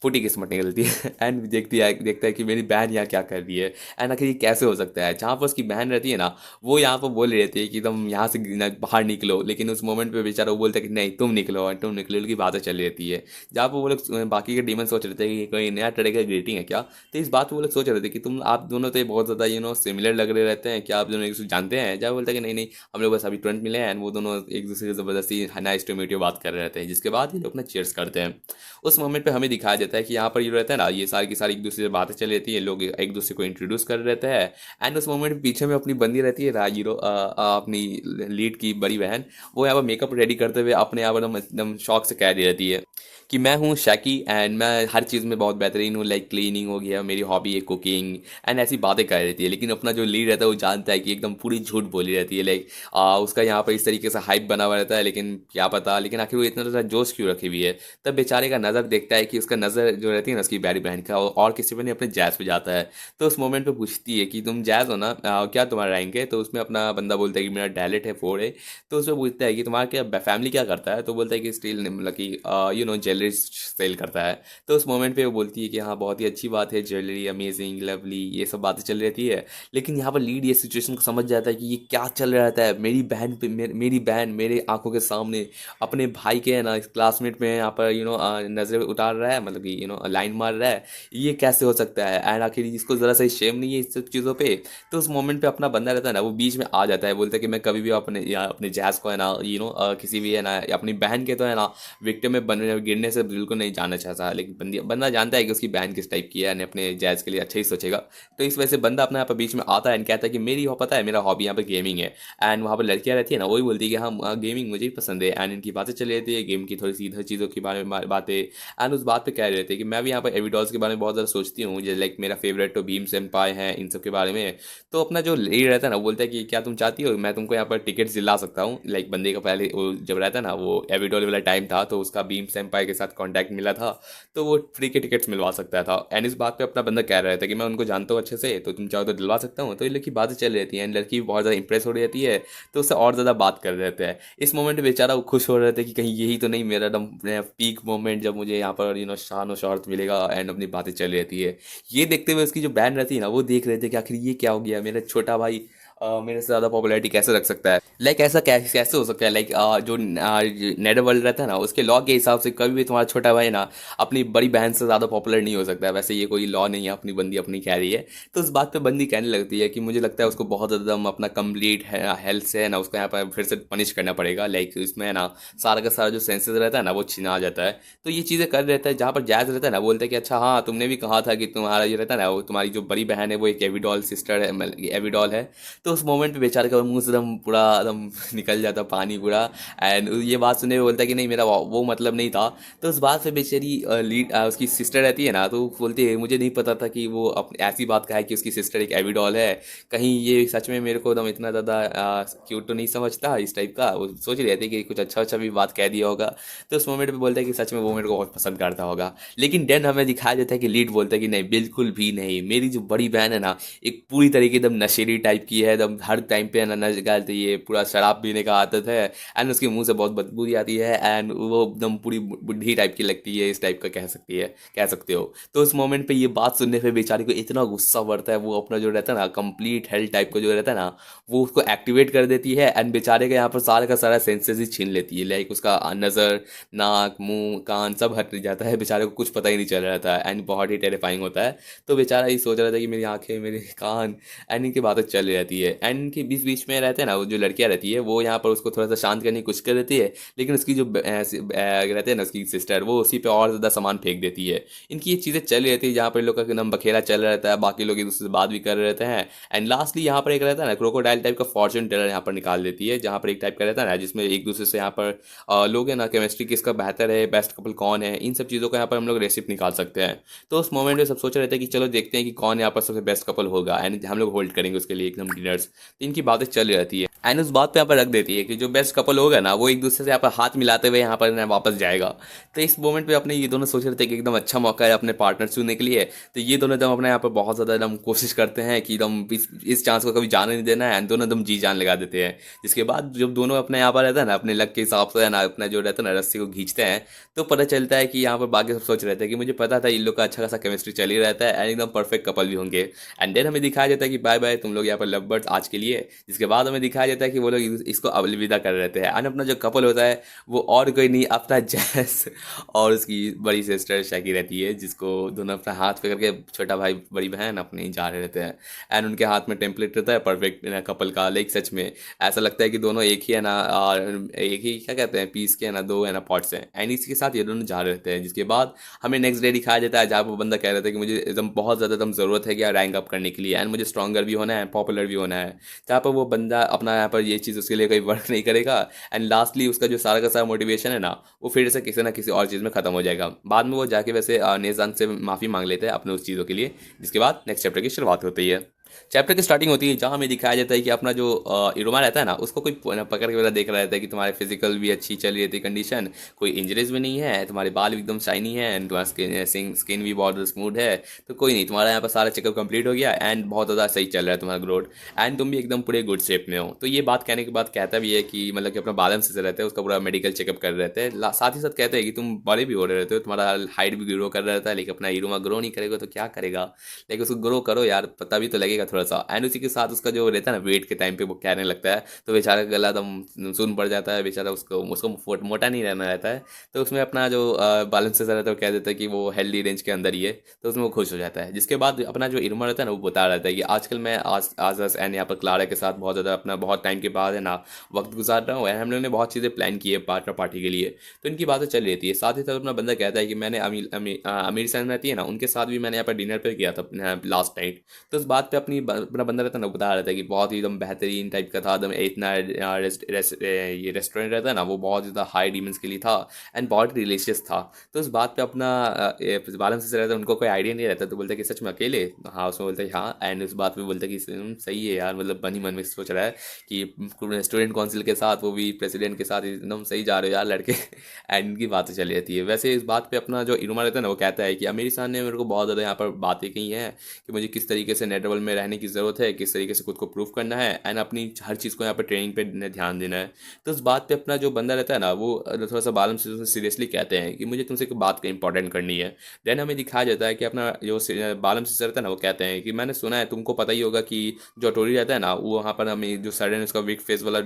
फूटी किस्मत निकलती है। एंड देखता है कि मेरी बहन यहाँ क्या कर रही है एंड आखिर ये कैसे हो सकता है। जहाँ पर उसकी बहन रहती है ना, वो यहाँ पर बोल रही रहती है कि तुम यहाँ से बाहर निकलो, लेकिन उस मोमेंट पे बेचारा वो बोलता है कि नहीं तुम निकलो, और तुम निकलो की बातें चल रही रहती है। जहाँ पर वो लोग बाकी के डीमन सोच रहे थे कि कोई नया तरह का ग्रीटिंग है क्या, तो इस बात पर वो लोग सोच रहे थे कि आप दोनों तो बहुत ज़्यादा सिमिलर लग रहे रहते हैं, क्या आप दोनों एक दूसरे जानते हैं। जहाँ बोलता है कि नहीं नहीं, हम लोग बस अभी तुरंत मिले हैं एंड वो दोनों एक दूसरे से ज़बरदस्ती नाइस टू मीट यू बात कर रहे रहते हैं। जिसके बाद ये लोग अपना चीयर्स करते हैं। उस मोमेंट पे हमें दिखाया जाता है कि यहाँ पर ये रहता है ना, ये सारी की सारी एक दूसरे से बातें चल रहती है, लोग एक दूसरे को इंट्रोड्यूस कर रहते हैं। एंड उस मोमेंट पीछे में अपनी बंदी रहती है राजीरो, अपनी लीड की बड़ी बहन, वो यहाँ पर मेकअप रेडी करते हुए अपने यहाँ पर एकदम शौक से कह रही रहती है कि मैं हूँ शैकी एंड मैं हर चीज़ में बहुत बेहतरीन हूँ, लाइक क्लीनिंग हो गया, मेरी हॉबी है कुकिंग एंड ऐसी बातें कर रहती है। लेकिन अपना जो लीड रहता है वो जानता है कि एकदम पूरी झूठ बोली रहती है, लाइक उसका यहाँ पर इस तरीके से हाइप बना हुआ रहता है, लेकिन क्या पता, लेकिन आखिर वो इतना ज़्यादा जोश क्यों रखी हुई है। तब बेचारे का नज़र देखता है कि उसका नज़र जो रहती है ना उसकी बैरी बहन का और किसी पर नहीं अपने जैज़ पे जाता है। तो उस मोमेंट पे पूछती है कि तुम जैज़ हो ना, क्या तुम्हारा रैंक है। तो उसमें अपना बंदा बोलता है कि मेरा डायलेट है 4 है। तो उसमें पूछता है कि तुम्हारा क्या फैमिली क्या करता है। तो बोलता है कि स्टील मतलब कि ज्वेलरी सेल करता है। तो उस मोमेंट पे वो बोलती है कि हाँ बहुत ही अच्छी बात है, ज्वेलरी अमेजिंग लवली, ये सब बातें चल रहती है। लेकिन यहाँ पर लीड ये सिचुएशन को समझ जाता है कि ये क्या चल रहा रहता है, मेरी बहन पे मेरी बहन मेरे आंखों के सामने अपने भाई के है ना क्लासमेट में यहाँ पर नज़र उतार रहा है, मतलब कि लाइन मार रहा है, ये कैसे हो सकता है। एंड आखिर इसको ज़रा सा शेम नहीं है इस सब चीज़ों पे। तो उस मोमेंट पे अपना बंदा रहता है ना, वो बीच में आ जाता है, बोलता है कि मैं कभी भी अपने जैज़ को है ना किसी भी है ना अपनी बहन के तो है ना विक्टिम में बनने गिरने से बिल्कुल नहीं जानना चाहता। लेकिन बंदा जानता है कि उसकी बहन किस टाइप की है, अपने जैज़ के लिए अच्छा ही सोचेगा। तो इस वजह से बंदा अपना यहाँ पर बीच में आता है एंड कहता है कि मेरी पता है मेरा हॉबी यहाँ पर गेमिंग है। एंड वहाँ पर लड़कियाँ रहती है ना, वही बोलती है कि हाँ गेमिंग मुझे ही पसंद है। एंड इनकी बातें चली रहती है गेम की थोड़ी सी इधर चीज़ों के बारे में बातें। एंड उस बात पे कह रहे थे कि मैं भी यहाँ पर एविडॉल्स के बारे में बहुत ज़्यादा सोचती हूँ, जैसे लाइक मेरा फेवरेट तो भीम सेनपाई है, इन सब के बारे में। तो अपना जो लीड रहता है ना, वो बोलता है कि क्या तुम चाहती हो मैं तुमको यहाँ पर टिकट दिला सकता हूँ। लाइक बंदे का पहले वो जब रहता है ना, वो एविडॉल वाला टाइम था तो उसका भीम सेनपाई के साथ कॉन्टैक्ट मिला था, तो वो फ्री के टिकट्स मिलवा सकता था। एंड इस बात पे अपना बंदा कह रहा था कि मैं उनको जानता हूँ अच्छे से, तो तुम चाहो तो दिलवा सकता हूँ। तो ये लड़की बातें चल रही थी एंड लड़की भी बहुत ज़्यादा इंप्रेस हो रही रहती है, तो उससे और ज़्यादा बात कर रहे थे। इस मोमेंट में बेचारा वो खुश हो रहे थे कि कहीं यही तो नहीं मेरा एकदम पीक मोमेंट जब मुझे यहाँ पर शान और शौहरत मिलेगा। एंड अपनी बातें चल रहती है। ये देखते हुए उसकी जो बहन रहती है ना, वो देख रहे थे कि आखिर ये क्या हो गया, मेरा छोटा भाई मेरे से ज़्यादा पॉपुलैरिटी कैसे रख सकता है। लाइक ऐसा कैसे हो सकता है। लाइक जो नेडर वर्ल्ड रहता है ना, उसके लॉ के हिसाब से कभी भी तुम्हारा छोटा भाई ना अपनी बड़ी बहन से ज़्यादा पॉपुलर नहीं हो सकता है। वैसे ये कोई लॉ नहीं है, अपनी बंदी अपनी कह रही है। तो उस बात पे बंदी कहने लगती है कि मुझे लगता है उसको बहुत ज़्यादा अपना कंप्लीट हेल्थ से है ना उसको यहाँ पर फिर से पनिश करना पड़ेगा। लाइक इसमें है ना सारा का सारा जो सेंसेस रहता है ना वो छीना जाता है। तो ये चीज़ें कर रहता है। जहाँ पर जैज़ रहता है ना, बोलता है कि अच्छा हाँ तुमने भी कहा था कि तुम्हारा ये रहता है ना, वो तुम्हारी जो बड़ी बहन है वो एक एविडॉल सिस्टर है, एविडॉल है। तो उस मोमेंट पे बेचारे का मुंह से एकदम पूरा एकदम निकल जाता पानी पूरा। एंड ये बात सुनने में बोलता है कि नहीं मेरा वो मतलब नहीं था। तो उस बात पे बेचारी लीड उसकी सिस्टर रहती है ना, तो बोलती है मुझे नहीं पता था कि वो ऐसी बात कहा है कि उसकी सिस्टर एक एविडॉल है, कहीं ये सच में मेरे को एकदम इतना ज़्यादा क्यूट तो नहीं समझता इस टाइप का। वो सोच रही थी कि कुछ अच्छा अच्छा भी बात कह दिया होगा। तो उस मोमेंट पे बोलता है कि सच में वो मेरे को बहुत पसंद करता होगा। लेकिन देन हमें दिखाया जाता है कि लीड बोलता है कि नहीं बिल्कुल भी नहीं, मेरी जो बड़ी बहन है ना एक पूरी तरीके एकदम नशेड़ी टाइप की है, एकदम हर टाइम पे ना नच निकालती है, पूरा शराब पीने का आदत है एंड उसके मुंह से बहुत बदबू भी आती है एंड वो एकदम पूरी बुढ़ी टाइप की लगती है, इस टाइप का कह सकते हो। तो उस मोमेंट पे ये बात सुनने पे बेचारी को इतना गुस्सा बढ़ता है, वो अपना जो रहता है ना कंप्लीट हेल्थ टाइप का जो रहता है ना वो उसको एक्टिवेट कर देती है एंड बेचारे का यहाँ पर सारे का सारा सेंसेस ही छीन लेती है, लाइक उसका नज़र, नाक, मुंह, कान सब हट जाता है, बेचारे को कुछ पता ही नहीं चल रहा था एंड बहुत ही टेरिफाइंग होता है। तो बेचारा ये सोच रहा था कि मेरी आंखें, मेरे कान एंड इनकी बातें चल रहती है एंड इनके बीच बीच में रहते हैं ना वो जो लड़कियां रहती है वो यहाँ पर उसको थोड़ा सा शांत करने की कोशिश कर देती है, लेकिन उसकी जो रहते हैं ना उसकी सिस्टर वो उसी पे और ज़्यादा सामान फेंक देती है। इनकी ये चीज़ें चल रही रहती है जहाँ पर लोग का एकदम बखेरा चल रहा रहता है, बाकी लोग एक दूसरे से बात भी कर रहे रहते हैं एंड लास्टली यहाँ पर एक रहता है ना क्रोकोडाइल टाइप का फॉर्चून टेलर यहाँ पर निकाल देती है, जहाँ पर एक टाइप का रहता है ना जिसमें एक दूसरे से यहाँ पर लोग हैं ना केमिस्ट्री किसका बेहतर है, बेस्ट कपल कौन है, इन सब चीज़ों का यहाँ पर हम लोग रेसिपी निकाल सकते हैं। तो उस मोमेंट में सब सोच रहे थे कि चलो देखते हैं कि कौन यहाँ पर सबसे बेस्ट कपल होगा एंड हम लोग होल्ड करेंगे उसके लिए एकदम डिनर्स। तो इनकी बातें चल रहती है एंड उस बात पे यहाँ पर रख देती है कि जो बेस्ट कपल होगा ना वो एक दूसरे से यहाँ पर हाथ मिलाते हुए यहाँ पर ना वापस जाएगा। तो इस मोमेंट पे अपने ये दोनों सोच रहे थे कि एकदम अच्छा मौका है अपने पार्टनर चुनने के लिए। तो ये दोनों एकदम अपने यहाँ पर बहुत ज़्यादा एकदम कोशिश करते हैं कि एकदम इस चांस को कभी जाने नहीं देना है एंड दोनों एकदम जी जान लगा देते हैं। जिसके बाद जब दोनों अपने यहाँ पर रहता है ना अपने लक के हिसाब से ना अपना जो रहता है ना रस्सी को खींचते हैं तो पता चलता है कि यहाँ पर बाकी सब सोच रहे थे कि मुझे पता था इन लोग का अच्छा खासा केमिस्ट्री चल ही रहता है एंड एकदम परफेक्ट कपल भी होंगे। एंड देन हमें दिखाया जाता है कि बाय बाय तुम लोग यहाँ पर लव बर्ड्स आज के लिए। जिसके बाद हमें दिखाया जाता है कि वो लोग इसको अलविदा कर रहते हैं एंड अपना जो कपल होता है वो और कोई नहीं अपना जैस और उसकी बड़ी सिस्टर शैकी रहती है, जिसको दोनों अपना हाथ पे करके छोटा भाई बड़ी बहन अपने जा रहे रहते हैं एंड उनके हाथ में टेम्पलेट रहता है परफेक्ट कपल का, लाइक सच में ऐसा लगता है कि दोनों एक ही है ना और एक ही क्या कहते हैं पीस के है ना दो है ना पॉट्स हैं एंड इसी के साथ ये दोनों जा रहे रहते हैं। जिसके बाद हमें नेक्स्ट डे दिखाया जाता है जहाँ वो बंदा कह रहा था कि मुझे एकदम बहुत ज़्यादा एकदम ज़रूरत है कि रैंक अप करने के लिए एंड मुझे स्ट्रॉन्गर भी होना है, पॉपुलर भी होना है। जहाँ पर वो बंदा अपना यहाँ पर ये चीज़ उसके लिए कोई वर्क नहीं करेगा एंड लास्टली उसका जो सारा का सारा मोटिवेशन है ना वो फिर से किसी ना किसी और चीज़ में ख़त्म हो जाएगा। बाद में वो जाके वैसे नेजान से माफ़ी मांग लेते हैं अपने उस चीज़ों के लिए। जिसके बाद नेक्स्ट चैप्टर की शुरुआत होती है। चैप्टर की स्टार्टिंग होती है जहाँ हमें दिखाया जाता है कि अपना जो इरोमा रहता है ना उसको कोई पकड़ के वाला देख रहा रहता है कि तुम्हारे फिजिकल भी अच्छी चल रही थी कंडीशन, कोई इंजरीज भी नहीं है, तुम्हारे बाल भी एकदम शाइनी है एंड तुम्हारा स्किन भी बहुत स्मूथ है, तो कोई नहीं, तुम्हारा यहाँ पर सारा चेकअप कंप्लीट हो गया एंड बहुत ज़्यादा सही चल रहा है तुम्हारा ग्रोथ एंड तुम भी एकदम पूरे गुड शेप में हो। तो ये बात कहने के बाद कहता भी है कि मतलब कि अपना बैलेंस से रहता है उसका पूरा मेडिकल चेकअप कर रहे थे, साथ ही साथ कहते हैं कि तुम बड़े भी हो रहे रहते हो, तुम्हारा हाइट भी ग्रो कर रहा रहता है, लेकिन अपना इरोमा ग्रो नहीं करेगा तो क्या करेगा, लेकिन उसको ग्रो करो यार, पता भी तो लगेगा थोड़ा सा। एंड उसी के साथ उसका जो रहता है ना वेट के टाइम पे वो कहने लगता है तो बेचारा का गला एकदम सुन पड़ जाता है, बेचारा उसको उसको मोटा नहीं रहना रहता है। तो उसमें अपना जो बैलेंस रहता है वो कह देता है कि वो हेल्दी रेंज के अंदर ही है, तो उसमें वो खुश हो जाता है। जिसके बाद अपना जो इरमा रहता है ना वो बता रहता है कि आजकल मैं आज एंड यहाँ पर क्लारा के साथ बहुत ज़्यादा अपना बहुत टाइम के बाद है ना वक्त गुजार रहा हूँ एंड हम लोगों ने बहुत चीज़ें प्लान की है पार्टनर पार्टी के लिए। तो इनकी बातें चल रही थी। साथ ही साथ अपना बंदा कहता है कि मैंने अमीर सैन रहती है ना उनके साथ भी मैंने यहाँ पर डिनर पर किया था लास्ट नाइट। तो उस बात पे अपना बंदा रहता है ना बता रहा था कि बहुत ही एकदम बेहतरीन टाइप का था, एकदम इतना ये रेस्टोरेंट रहता है ना वो बहुत ज़्यादा हाई डिमेंस के लिए था एंड बहुत डिलीशियस था। तो उस बात पे अपना बालम से रहता है उनको कोई आइडिया नहीं रहता, तो बोलते कि सच में अकेले, हाँ उसमें बोलते हाँ एंड उस बात पे बोलते कि सही है यार, मतलब मन ही मन में सोच रहा है कि स्टूडेंट काउंसिल के साथ वो भी प्रेसिडेंट के साथ एकदम सही जा रहे हो यार लड़के एंड इनकी बातें चली जाती है। वैसे इस बात पे अपना जो इरुमा रहता है ना वो कहता है कि अमीर खान ने मेरे को बहुत ज़्यादा यहाँ पर बातें कही हैं कि मुझे किस तरीके से नेट वर्ल्ड में रहने की ज़रूरत है, किस तरीके से खुद को प्रूव करना है एंड अपनी हर चीज़ को यहाँ पर ट्रेनिंग पे ध्यान देना है। तो उस बात पे अपना जो बंदा रहता है ना वो थोड़ा सा बालम से सीरियसली कहते हैं कि मुझे तुमसे एक बात इंपॉर्टेंट करनी है। देन हमें दिखाया जाता है कि अपना जो बालम से रहता है ना वो कहते हैं कि मैंने सुना है तुमको पता ही होगा कि जो टोरी रहता है ना वो वहाँ पर हमें जो सडन उसका वीक फेस वाला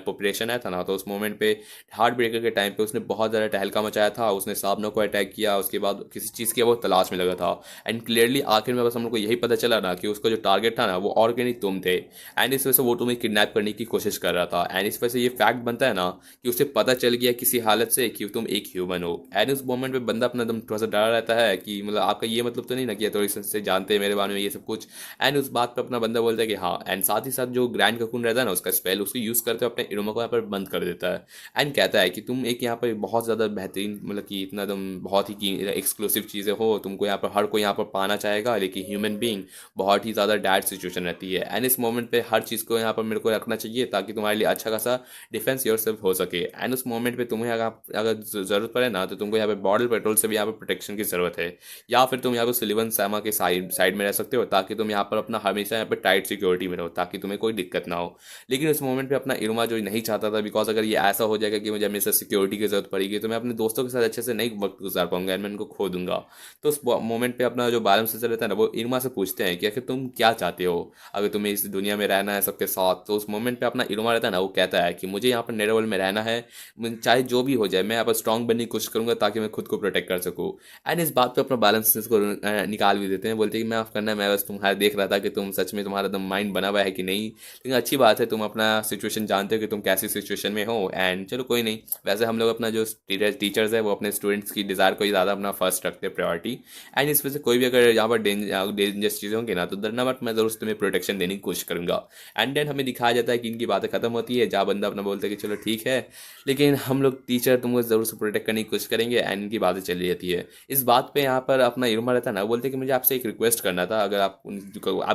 पॉपुलेशन आया था ना, तो उस मोमेंट पे हार्ट ब्रेकर के टाइम पे उसने बहुत ज़्यादा तहलका मचाया था, उसने साबनों को अटैक किया, उसके बाद किसी चीज़ की वो तलाश में लगा था एंड क्लियरली आखिर में बस हम लोग को यही पता चला ना कि उसका जो टारगेट था ना वो और कहीं तुम थे एंड इस वजह से वो तुम्हें किडनैप करने की कोशिश कर रहा था एंड इस वजह से ये फैक्ट बनता है ना कि उसे पता चल गया किसी हालत से कि तुम एक ह्यूमन हो एंड उस मोमेंट पे बंदा अपना एकदम थोड़ा सा डरा रहता है कि मतलब आपका ये मतलब तो नहीं ना कि अथॉरिटी से जानते हैं मेरे बारे में ये सब कुछ। एंड उस बात पे अपना बंदा बोलता है कि हाँ एंड साथ ही साथ जो ग्रैंड ककून रहता है ना उसका स्पेल उसको यूज़ करते हुए अपने इरोमा को यहाँ पर बंद कर देता है एंड कहता है कि तुम एक यहाँ पर बहुत ज़्यादा बेहतरीन मतलब कि इतना एकदम बहुत ही एक्सक्लूसिव चीज़ें हो, तुमको यहाँ पर हर कोई यहाँ पर पाना चाहेगा, लेकिन ह्यूमन बींग बहुत ही ज़्यादा ज़्यादा डायरेक्ट सिचुएशन रहती है, एंड इस मोमेंट पे हर चीज़ को यहाँ पर मेरे को रखना चाहिए ताकि तुम्हारे लिए अच्छा खासा डिफेंस योरसेल्फ हो सके। एंड उस मोमेंट पे तुम्हें अगर अगर ज़रूरत पड़े ना, तो तुमको यहाँ पे बॉर्डर पेट्रोल से भी यहाँ पर प्रोटेक्शन की ज़रूरत है, या फिर तुम यहाँ पर सुलिवन सैमा के साइड साइड में रह सकते हो ताकि तुम यहाँ पर अपना हमेशा यहाँ पर टाइट सिक्योरिटी में रहो ताकि तुम्हें कोई दिक्कत ना हो। लेकिन उस मोमेंट पे अपना इरुमा जो नहीं चाहता था, बिकॉज अगर ये ऐसा हो जाएगा कि मुझे हमेशा सिक्योरिटी की जरूरत पड़ेगी तो मैं अपने दोस्तों के साथ अच्छे से नहीं वक्त गुजार पाऊंगा एंड मैं इनको खो दूंगा। तो उस मोमेंट पे अपना जो बैलेंस रहता है ना, वो इरुमा से पूछते हैं कि आखिर तुम क्या चाहते हो, अगर तुम्हें इस दुनिया में रहना है सबके साथ। तो उस मोमेंट पे अपना इरुमा रहता है ना, वो कहता है कि मुझे यहाँ पर नेटवर्ल्ड में रहना है, चाहे जो भी हो जाए मैं यहाँ पर स्ट्रांग बनने की कोशिश करूंगा ताकि मैं खुद को प्रोटेक्ट कर सकूँ। एंड इस बात पे अपना बैलेंस को निकाल भी देते हैं, बोलते हैं कि मैं आप करना है, मैं बस तुम्हारा देख रहा था कि तुम सच में तुम्हारा एकदम माइंड बना हुआ है कि नहीं। लेकिन अच्छी बात है तुम अपना सिचुएशन जानते हो कि तुम कैसी सिचुएशन में हो, एंड चलो कोई नहीं। वैसे हम लोग अपना जो टीचर्स है वो अपने स्टूडेंट्स की डिज़ायर को ही ज़्यादा अपना फर्स्ट रखते हैं प्रायोरिटी। एंड इस वजह से कोई भी अगर यहाँ पर डेंजरस चीज़ें होंगी ना, तो डरना मत, मैं ज़रूर तुम्हें प्रोटेक्शन देने की कोशिश करूँगा। एंड देन हमें दिखाया जाता है कि इनकी बातें खत्म होती है, जहाँ बंदा अपना बोलता है कि चलो ठीक है, लेकिन हम लोग टीचर तुमको ज़रूर से प्रोटेक्ट करने की कोशिश करेंगे, एंड इनकी बातें चली जाती है। इस बात पे यहाँ पर अपना इरुमा रहता है ना, बोलते हैं कि मुझे आपसे एक रिक्वेस्ट करना था, अगर आप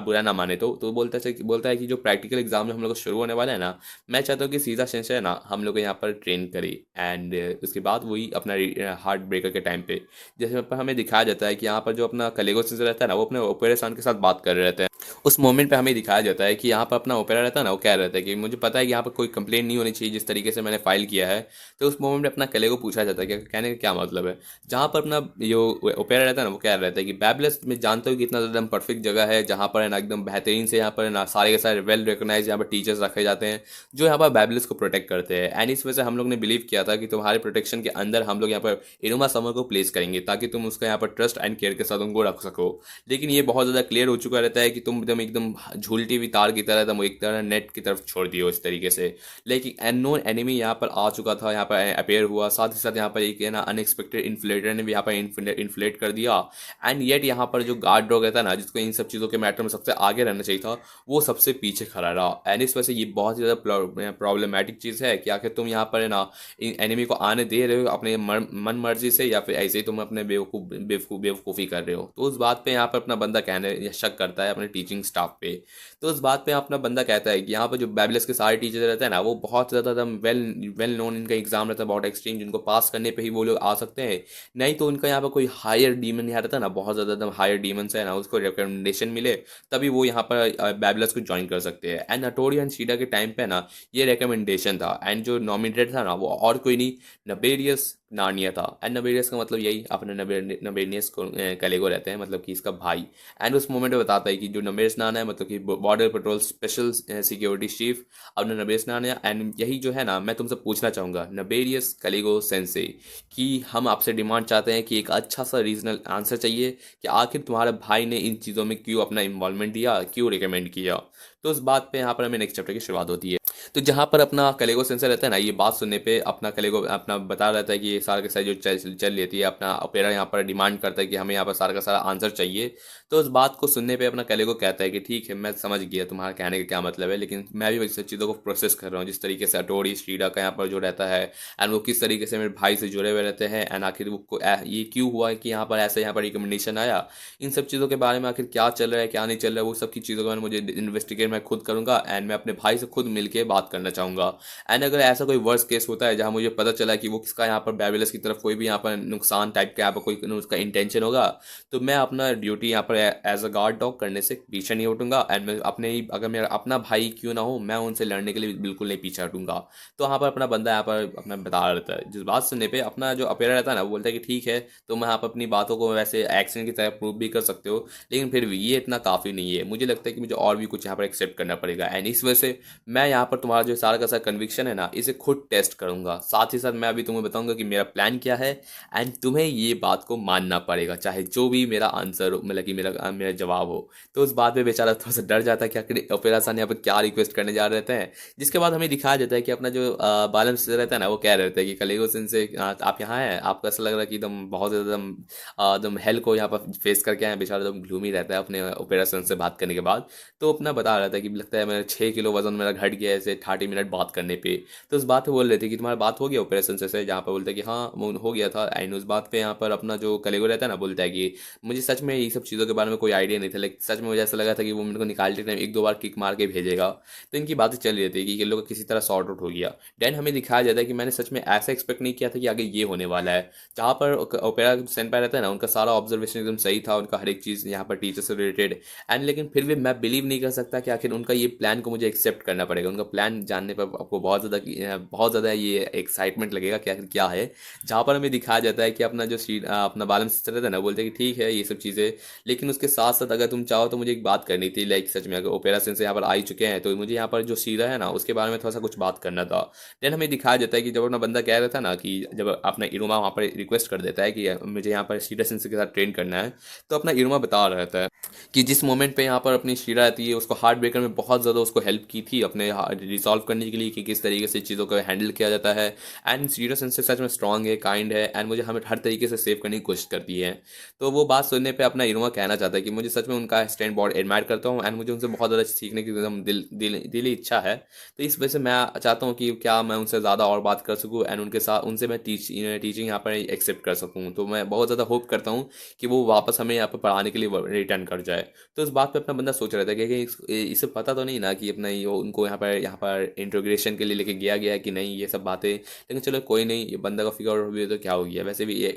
बुरा ना माने तो बोलता है कि जो प्रैक्टिकल एग्जाम में हम लोग को शुरू होने वाला है ना, मैं चाहता हूँ कि सीधा सेंस है ना हम लोग को यहाँ पर ट्रेन करे। एंड उसके बाद वही अपना हार्ट ब्रेकर के टाइम पे जैसे पर हमें दिखाया जाता है कि यहाँ पर जो अपना कलेगो सेंसर रहता है ना, वो अपने ओपेरा सान के साथ बात कर रहे रहते हैं। उस मोमेंट पे हमें दिखाया जाता है कि यहाँ पर अपना ओपेरा रहता है ना, वो कह रहता है कि मुझे पता है कि यहाँ पर कोई कंप्लेंट नहीं होनी चाहिए जिस तरीके से मैंने फाइल किया है। तो उस मोमेंट पे अपना कलेगो पूछा जाता है कि कहने का क्या मतलब है, जहाँ पर अपना जो ओपेरा रहता है ना, वो कह रहता है कि बैबलस में जानते हो कि इतना ज़्यादा परफेक्ट जगह है जहाँ पर है ना एकदम बेहतरीन से यहाँ पर ना सारे के सारे वेल रिकॉग्नाइज यहाँ पर टीचर्स रखे जाते हैं जो यहाँ पर बैबलिस को प्रोटेक्ट करते हैं। एंड इस वजह से हम लोग ने बिलीव किया था कि तुम्हारे प्रोटेक्शन के अंदर हम लोग यहाँ पर इनुमा समर को प्लेस करेंगे ताकि तुम उसका यहाँ पर ट्रस्ट एंड केयर के साथ उनको रख सको। लेकिन ये बहुत ज़्यादा क्लियर हो चुका रहता है कि तुम एकदम झूलती हुई तार की तरह एकदम एक तरह नेट की तरफ छोड़ दियो इस तरीके से। लेकिन अननोन एनिमी यहाँ पर आ चुका था, यहाँ पर अपेयर हुआ, साथ ही साथ यहाँ पर एक ना अनएक्सपेक्टेड इन्फ्लेटर ने भी यहाँ पर इन्फ्लेट कर दिया। एंड येट यहाँ पर जो गार्ड डॉग रहता है ना, जिसको इन सब चीज़ों के मैटर में सबसे आगे रहना चाहिए था, वो सबसे पीछे खड़ा रहा। एंड इस वजह से ये बहुत ज़्यादा प्रॉब्लमेटिक चीज़ है कि आखिर तुम यहाँ पर है ना एनिमी को आने दे रहे हो अपने मन मर्जी से, या फिर ऐसे ही तुम अपने बेवकूफ़ी कर रहे हो। तो उस बात पे यहाँ पर अपना बंदा कहने या शक करता है अपने टीचिंग स्टाफ पे। तो उस बात पे अपना बंदा कहता है कि यहाँ पर जो बैबलस के सारे टीचर रहते हैं ना, वो बहुत ज़्यादा एकदम वेल नोन इनका एग्जाम रहता है, बहुत एक्सट्रीम, जिनको पास करने पे ही वो लोग आ सकते हैं। नहीं तो उनका यहाँ पर कोई हायर डीमन यहाँ रहता है ना, बहुत ज़्यादा एकदम हायर डीमन है ना, उसको रिकमेंडेशन मिले तभी वो यहाँ पर बैबलस को ज्वाइन कर सकते हैं। एंड नटोरी एंड शीडा के टाइम पे ना ये रिकमेंडेशन था, एंड जो नॉमिनेटेड था ना वो और कोई नहीं, नबेरियस नार्निया था। एंड नबेरियस का मतलब यही अपने नबेरियस को कलेगो रहते हैं, मतलब कि इसका भाई। एंड उस मोमेंट में बताता है कि जो नबेरियस नाना है, मतलब कि border patrol special security chief अपने नबेरियस नाना। एंड यही जो है ना, मैं तुमसे पूछना चाहूँगा नबेरियस कलेगो सेंसे कि हम आपसे डिमांड चाहते हैं कि एक अच्छा सा रीजनल आंसर चाहिए कि आखिर तुम्हारे भाई ने इन चीज़ों में क्यों अपना इन्वॉल्वमेंट दिया, क्यों रिकमेंड किया। तो उस बात पे यहाँ पर हमें नेक्स्ट चैप्टर की शुरुआत होती है। तो जहाँ पर अपना कलेगो सेंसर रहता है ना, ये बात सुनने पे अपना कलेगो अपना बता रहता है कि ये सारा का सारा जो चल लेती है, अपना ओपेरा यहाँ पर डिमांड करता है कि हमें यहाँ पर सारा का सारा आंसर चाहिए। तो उस बात को सुनने पे अपना कलेगो कहता है कि ठीक है, मैं समझ गया तुम्हारा कहने का क्या मतलब है, लेकिन मैं भी वैसे चीज़ों को प्रोसेस कर रहा हूँ, जिस तरीके से अटोरी श्रीडा का यहाँ पर जो रहता है एंड वो किस तरीके से मेरे भाई से जुड़े हुए रहते हैं, एंड आखिर वो ये क्यों हुआ है कि यहाँ पर ऐसे यहाँ पर रिकमेंडेशन आया, इन सब चीज़ों के बारे में आखिर क्या चल रहा है क्या नहीं चल रहा है, वो सब की चीज़ों के बारे में मुझे इन्वेस्टिगेट मैं खुद करूँगा। एंड मैं अपने भाई से खुद मिल के बात करना चाहूँगा। एंड अगर ऐसा कोई वर्स्ट केस होता है जहाँ मुझे पता चला कि वो किसका यहाँ पर बैबलस की तरफ कोई भी यहाँ पर नुकसान टाइप का यहाँ पर कोई उसका इंटेंशन होगा, तो मैं अपना ड्यूटी यहाँ पर एज अ गार्ड डॉग करने से पीछे नहीं हटूंगा। एंड मैं अपने ही अगर मेरा अपना भाई क्यों ना हो, मैं उनसे लड़ने के लिए बिल्कुल नहीं पीछे हटूंगा। तो यहाँ पर अपना बंदा यहाँ पर अपना बता रहता है, जिस बात सुनने पर अपना जो अपेरा रहता है ना, वो बोलता है कि ठीक है, तो मैं यहाँ पर अपनी बातों को वैसे एक्शन की तरह प्रूव भी कर सकते हो, लेकिन फिर भी ये इतना काफ़ी नहीं है, मुझे लगता है कि मुझे और भी कुछ यहाँ पर एक्सेप्ट करना पड़ेगा। एंड इस वजह से मैं यहाँ पर तुम्हारा जो सारा का सारा कन्विक्शन है ना, इसे खुद टेस्ट करूंगा। साथ ही साथ मैं अभी तुम्हें बताऊंगा कि मेरा प्लान क्या है, एंड तुम्हें ये बात को मानना पड़ेगा चाहे जो भी मेरा आंसर हो, मतलब कि मेरा जवाब हो। तो उस बात पे बेचारा थोड़ा सा डर जाता है कि आखिर ओपेरा सान यहाँ पर क्या रिक्वेस्ट करने जा रहे हैं। जिसके बाद हमें दिखाया जाता है कि अपना जो बैलेंस रहता है ना, वो कह रहे थे कि कलेगो सिंह से आप यहाँ हैं, आपको ऐसा लग रहा है कि एकदम बहुत एकदम एकदम हेल को यहाँ पर फेस करके आए, बेचारा एकदम ग्लूमी रहता है अपने ओपेरा सन से बात करने के बाद। तो अपना बता रहा था कि लगता है मेरा 6 किलो वजन मेरा घट गया है, ऐसे 30 मिनट बात करने पे। तो उस बात पे बोल रहे थे कि तुम्हारा बात हो गया ऑपरेशन से, जहाँ पर बोलते हैं कि हाँ हो गया था। एंड उस बात पे यहाँ पर अपना जो कलेगो रहता है ना, बोलता है कि मुझे सच में ये सब चीज़ों के बारे में कोई आइडिया नहीं था, लेकिन सच में मुझे ऐसा लगा था कि वो मेरे को निकालते टाइम एक दो बार किक मार के भेजेगा। तो इनकी बातें चल रही थी कि ये लोग किसी तरह सॉर्ट आउट हो गया। देन हमें दिखाया जाता है कि मैंने सच में ऐसा एक्सपेक्ट नहीं किया था कि आगे ये होने वाला है। जहाँ पर ओपेरा सेनपाई रहता है ना, उनका सारा ऑब्जर्वेशन एकदम सही था, उनका हर एक चीज़ यहाँ पर टीचर से रिलेटेड। एंड लेकिन फिर भी मैं बिलीव नहीं कर सकता कि आखिर उनका ये प्लान को मुझे एक्सेप्ट करना पड़ेगा। उनका प्लान जानने पर आपको बहुत ज़्यादा ये एक्साइटमेंट लगेगा कि आखिर क्या है। जहाँ पर हमें दिखाया जाता है कि अपना जो अपना बालम सिस्टर रहता है ना, बोलते हैं कि ठीक है ये सब चीज़ें, लेकिन उसके साथ साथ अगर तुम चाहो तो मुझे एक बात करनी थी। लाइक सच में अगर ओपेरा सेंस यहाँ पर आ ही चुके हैं तो मुझे यहाँ पर जो शीरा है ना उसके बारे में थोड़ा सा कुछ बात करना था। देन हमें दिखाया जाता है कि जब अपना बंदा कह रहा था ना कि जब अपना इरुमा वहाँ पर रिक्वेस्ट कर देता है कि मुझे यहाँ पर शीरा सेंस के साथ ट्रेन करना है, तो अपना इरुमा बता रहा था कि जिस मोमेंट पे यहाँ पर अपनी शीरा आती है, उसको हार्ट ब्रेकर में बहुत ज़्यादा उसको हेल्प की थी अपने रिजॉल्व करने के लिए कि किस तरीके से चीज़ों को हैंडल किया जाता है। एंड शीरा सेंस सच में स्ट्रांग है, काइंड है, एंड मुझे हमें हर तरीके से सेव करने की कोशिश करती है। तो वो बात सुनने पे अपना इरुमा कहना चाहता है कि मुझे सच में उनका स्टैंड बहुत एडमायर करता हूँ एंड मुझे उनसे बहुत ज़्यादा सीखने की एकदम दिली इच्छा है। तो इस वजह से मैं चाहता हूँ कि क्या मैं उनसे ज़्यादा और बात कर सकूँ एंड उनके साथ उनसे मैं टीचिंग यहाँ पर एक्सेप्ट कर सकूँ। तो मैं बहुत ज़्यादा होप करता हूँ कि वो वापस हमें यहाँ पर पढ़ाने के लिए रिटर्न कर जाए। तो इस बात पे अपना बंदा सोच रहा था कि इसे पता तो नहीं ना कि अपना ये उनको यहाँ पर इंट्रोग्रेशन के लिए लेके गया गया है कि नहीं, ये सब बातें। लेकिन चलो कोई नहीं, ये बंदा का फिगर आउट हुई तो क्या हो गया, वैसे भी ये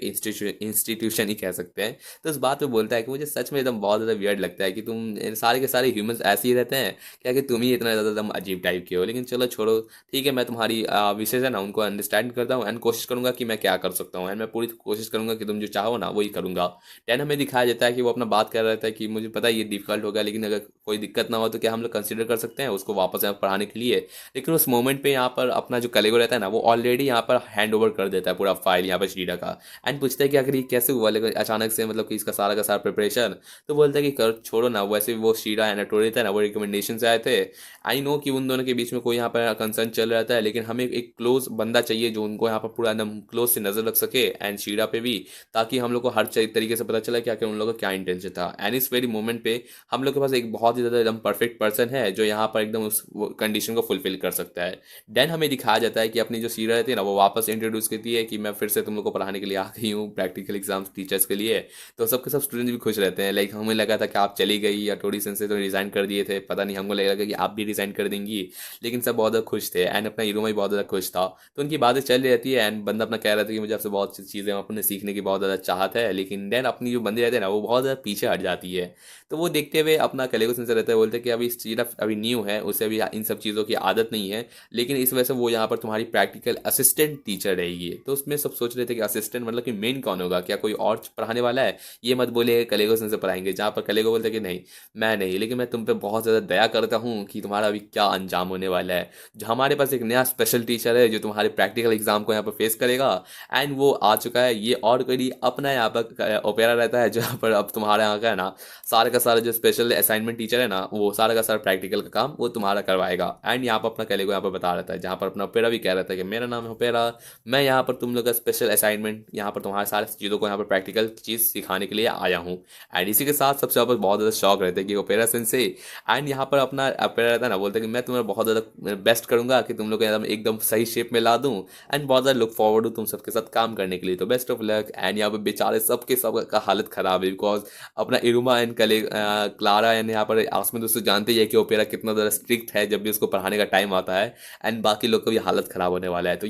इंस्टीट्यूशन ही कह सकते हैं। तो इस बात पे बोलता है कि मुझे सच में एकदम बहुत ज़्यादा वियर्ड लगता है कि तुम सारे के सारे ह्यूमंस ऐसे ही रहते हैं क्या, कि तुम ही इतना ज़्यादा एकदम अजीब टाइप के हो। लेकिन चलो छोड़ो, ठीक है, मैं तुम्हारी विशेष है ना उनको अंडरस्टैंड करता हूँ एंड कोशिश करूँगा कि मैं क्या कर सकता हूँ, एंड मैं पूरी कोशिश करूँगा कि तुम जो चाहो ना वही करूँगा। दैन हमें दिखाया जाता है कि वो अपना बात कर रहा था कि मुझे पता है ये डिफिकल्ट होगा, लेकिन अगर कोई दिक्कत ना हो तो क्या हम लोग कंसिडर कर सकते हैं उसको वापस यहाँ पढ़ाने के लिए। लेकिन उस मोमेंट पे यहाँ पर अपना जो कलेगो रहता है ना, वो ऑलरेडी यहाँ पर हैंड ओवर कर देता है पूरा फाइल यहाँ पर श्रीडा का। एंड पूछता है कि आखिर ये कैसे हुआ, लेकिन अचानक से मतलब कि इसका सारा का सारा प्रिपरेशन। तो बोलता है कि कर छोड़ो ना, वैसे भी वो श्रीडा एनाटोली था ना, वो रिकमेंडेशन से आए थे। आई नो कि उन दोनों के बीच में कोई यहाँ पर कंसर्न चल रहा था, लेकिन हमें एक क्लोज बंदा चाहिए जो उनको यहाँ पर पूरा एकदम क्लोज से नजर रख सके एंड श्रीडा पे भी, ताकि हम लोग को हर तरीके से पता चला कि आखिर उन लोगों का क्या इंटेंशन था। एंड इस वेरी मोमेंट पे हम लोग के पास एक बहुत ही ज़्यादा एकदम परफेक्ट पर्सन है जो यहाँ पर एकदम उस कंडीशन को फुलफिल कर सकता है। देन हमें दिखाया जाता है कि अपनी जो सीरा रहती है ना, वो वापस इंट्रोड्यूस करती है कि मैं फिर से तुम लोग को पढ़ाने के लिए आ गई हूँ प्रैक्टिकल एग्जाम्स टीचर्स के लिए। तो सबके सब स्टूडेंट भी खुश रहते हैं। लाइक हमें लगा था कि आप चली गई या थोड़ी सन से तो रिज़ाइन कर दिए थे, पता नहीं, हमको लगा कि आप भी रिज़ाइन कर देंगी। लेकिन सब बहुत ज़्यादा खुश थे एंड अपना हीरो भी बहुत ज़्यादा खुश था। तो उनकी बातें चल रहती है एंड बंदा अपना कह रहा था कि मुझे आपसे बहुत सी चीज़ें अपने सीखने की बहुत ज़्यादा चाहत है। लेकिन देन अपनी जो बंदी रहती है ना, वो बहुत ज़्यादा पीछे हट जाती है। तो वो देखते हुए अपना कलेगो सेंसर रहता है, बोलते हैं कि अभी सिर्फ अभी न्यू है, उसे अभी इन सब चीज़ों की आदत नहीं है, लेकिन इस वजह से वो यहाँ पर तुम्हारी प्रैक्टिकल असिस्टेंट टीचर रहेगी। तो उसमें सब सोच रहे थे कि असिस्टेंट मतलब कि मेन कौन होगा, क्या कोई और पढ़ाने वाला है, ये मत बोले कलेगो सेंसर पढ़ाएंगे। जहाँ पर कलेगो बोलते कि नहीं मैं नहीं, लेकिन मैं तुम पे बहुत ज़्यादा दया करता हूँ कि तुम्हारा अभी क्या अंजाम होने वाला है। जो हमारे पास एक नया स्पेशल टीचर है जो तुम्हारे प्रैक्टिकल एग्जाम को यहाँ पर फेस करेगा एंड वो आ चुका है। ये और कोई अपना यहाँ पर ओपेरा रहता है जहाँ पर अब तुम्हारे यहाँ का है ना सारे का सारा जो स्पेशल असाइनमेंट टीचर है ना, वो सारा का सारा प्रैक्टिकल का काम वो तुम्हारा करवाएगा। एंड यहाँ पर अपना कलेगो यहाँ पर बता रहता है, जहाँ पर अपना ओपेरा भी कह रहा था कि मेरा नाम है ओपेरा, मैं यहाँ पर तुम लोग का स्पेशल असाइनमेंट यहाँ पर तुम्हारे सारे चीज़ों को यहाँ पर प्रैक्टिकल चीज़ सिखाने के लिए आया हूँ। एंड इसी के साथ सबसे ज़्यादा बहुत ज़्यादा शौक रहता है कि ओपेरा सेंसे एंड यहाँ पर अपना ओपेरा रहता है ना, बोलते हैं कि मैं तुम्हें बहुत ज़्यादा बेस्ट करूँगा कि तुम लोग एकदम एकदम सही शेप में ला दूँ एंड बहुत ज़्यादा लुक फॉरवर्ड हूँ तुम सबके साथ काम करने के लिए। तो बेस्ट ऑफ लक। एंड यहाँ पर बेचारे सबके सब का हालत ख़राब है, बिकॉज अपना इरुमा एंड क्लारा एंड यहाँ पर आसमान दोस्तों जानते ही है कि ओपेरा कितना ज़्यादा स्ट्रिक्ट है जब भी उसको पढ़ाने का टाइम आता है एंड बाकी लोग का भी हालत ख़राब होने वाला है। तो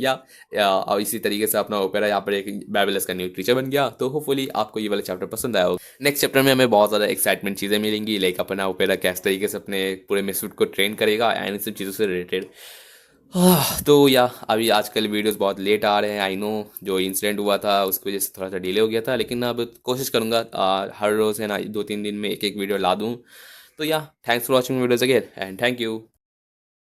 और इसी तरीके से अपना ओपेरा यहाँ पर एक बैबलस का न्यू टीचर बन गया। तो होपफुली आपको ये वाला चैप्टर पसंद आया होगा। नेक्स्ट चैप्टर में हमें बहुत ज़्यादा एक्साइटमेंट चीज़ें मिलेंगी, लाइक अपना ओपेरा किस तरीके से अपने पूरे मिसफिट को ट्रेन करेगा एंड इन सब चीज़ों से रिलेटेड। तो अभी आजकल वीडियोस बहुत लेट आ रहे हैं। आई नो जो इंसिडेंट हुआ था उसकी वजह से थोड़ा सा डिले हो गया था, लेकिन अब कोशिश करूँगा हर रोज़ है ना 2-3 दिन में एक एक वीडियो ला दूँ। तो thanks for watching videos again and thank you.